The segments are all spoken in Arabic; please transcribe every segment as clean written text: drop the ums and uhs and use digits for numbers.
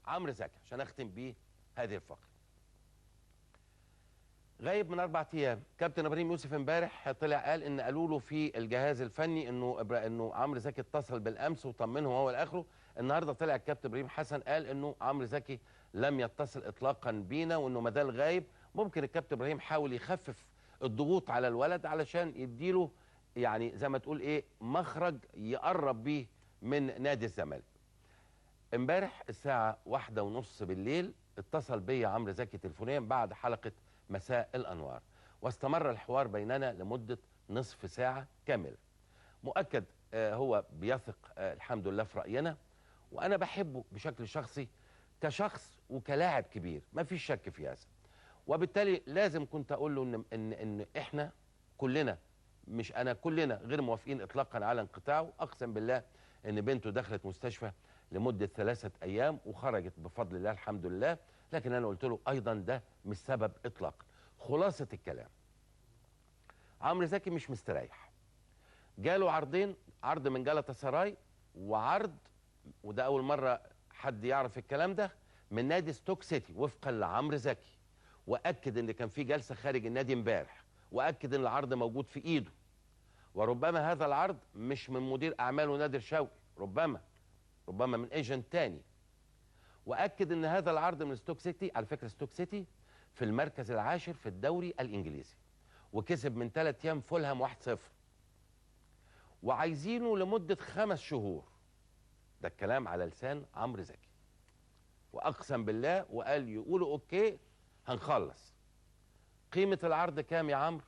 عمرو زكي عشان اختم بيه هذه الفقره. غايب من 4 ايام. كابتن ابراهيم يوسف امبارح طلع قال ان قالوا له في الجهاز الفني انه عمرو زكي اتصل بالامس وطمنه هو لاخره. النهارده طلع الكابتن ابراهيم حسن قال انه عمرو زكي لم يتصل اطلاقا بينا وانه ما زال غايب. ممكن الكابتن ابراهيم حاول يخفف الضغوط على الولد علشان يديله يعني زي ما تقول ايه مخرج يقرب بيه من نادي الزمالك. امبارح الساعه 1:30 بالليل اتصل بيا عمرو زكي تليفونيا بعد حلقه مساء الانوار، واستمر الحوار بيننا لمده نصف ساعه كامله. مؤكد هو بيثق الحمد لله في راينا، وانا بحبه بشكل شخصي كشخص وكلاعب كبير، ما فيش شك في هذا. وبالتالي لازم كنت اقول له ان احنا كلنا، مش انا، كلنا غير موافقين اطلاقا على انقطاعه. اقسم بالله ان بنته دخلت مستشفى لمده 3 ايام وخرجت بفضل الله الحمد لله، لكن انا قلت له ايضا ده مش سبب اطلاقا. خلاصه الكلام، عمرو زكي مش مستريح. جاله عرضين، عرض من جالاتا سراي وعرض، وده اول مره حد يعرف الكلام ده، من نادي ستوك سيتي وفقا لعمرو زكي. واكد ان كان في جلسه خارج النادي امبارح، واكد ان العرض موجود في ايده، وربما هذا العرض مش من مدير اعماله نادر شوقي، ربما من ايجنت تاني. واكد ان هذا العرض من ستوك سيتي. على فكره ستوك سيتي في المركز العاشر في الدوري الانجليزي، وكسب من 3 ايام فولهام 1-0، وعايزينه لمده 5 شهور. ده الكلام على لسان عمرو زكي، واقسم بالله وقال يقولوا اوكي هنخلص. قيمه العرض كام يا عمرو؟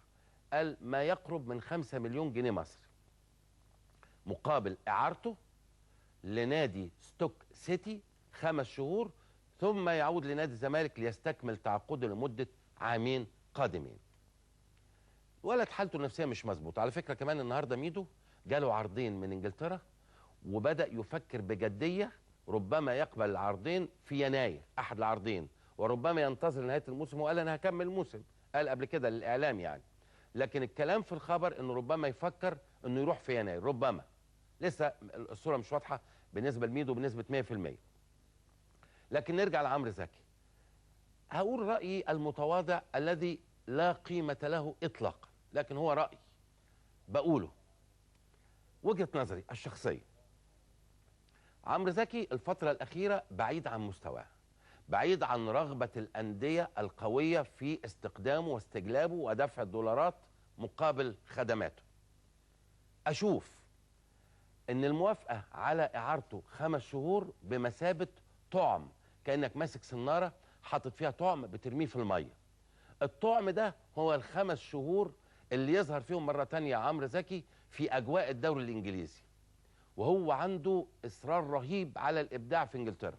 قال ما يقرب من 5 مليون جنيه مصري مقابل اعارته لنادي ستوك سيتي 5 شهور، ثم يعود لنادي الزمالك ليستكمل تعاقده لمده 2 عام قادمين. ولد حالته النفسيه مش مظبوطه. على فكره كمان النهارده ميدو جاله عرضين من انجلترا، وبدا يفكر بجديه ربما يقبل العرضين في يناير، احد العرضين، وربما ينتظر نهايه الموسم. وقال انا هكمل الموسم، قال قبل كده للاعلام يعني. لكن الكلام في الخبر انه ربما يفكر انه يروح في يناير، ربما. لسه الصوره مش واضحه بالنسبه لميدو بنسبه 100%. لكن نرجع لعمرو زكي. هقول رايي المتواضع الذي لا قيمه له اطلاقا، لكن هو راي بقوله، وجهه نظري الشخصيه. عمرو زكي الفتره الاخيره بعيد عن مستواه، بعيد عن رغبه الانديه القويه في استقدامه واستجلابه ودفع الدولارات مقابل خدماته. اشوف ان الموافقه على اعارته 5 شهور بمثابه طعم، كانك ماسك سناره حاطط فيها طعم بترميه في الميه. الطعم ده هو ال5 شهور اللي يظهر فيهم مره تانية عمرو زكي في اجواء الدوري الانجليزي، وهو عنده اصرار رهيب على الابداع في انجلترا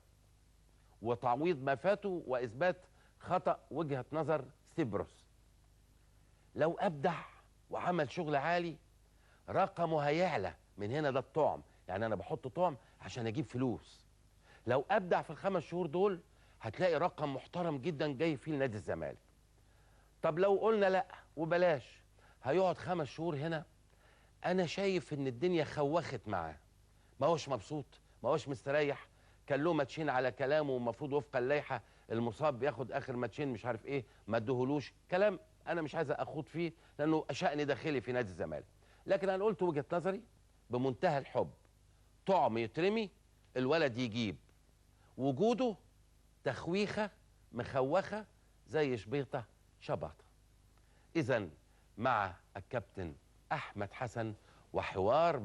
وتعويض ما فاته واثبات خطا وجهه نظر ستيبروس. لو ابدع وعمل شغل عالي رقمه هيعلى من هنا. ده الطعم، يعني انا بحط طعم عشان اجيب فلوس. لو ابدع في ال5 شهور دول هتلاقي رقم محترم جدا جاي فيه لنادي الزمالك. طب لو قلنا لا وبلاش، هيقعد 5 شهور هنا، انا شايف ان الدنيا خوخت معاه، ما هوش مبسوط، ما هوش مستريح. كان له ماتشين على كلامه، ومفروض وفق اللائحه المصاب بياخد اخر ماتشين مش عارف ايه، ما ادهولوش كلام انا مش عايز اخوض فيه لانه شأن داخلي في نادي الزمالك. لكن انا قلت وجهه نظري بمنتهى الحب. طعم يترمي، الولد يجيب، وجوده تخويخه مخوخه زي شبيطه شباطه. اذا مع الكابتن احمد حسن وحوار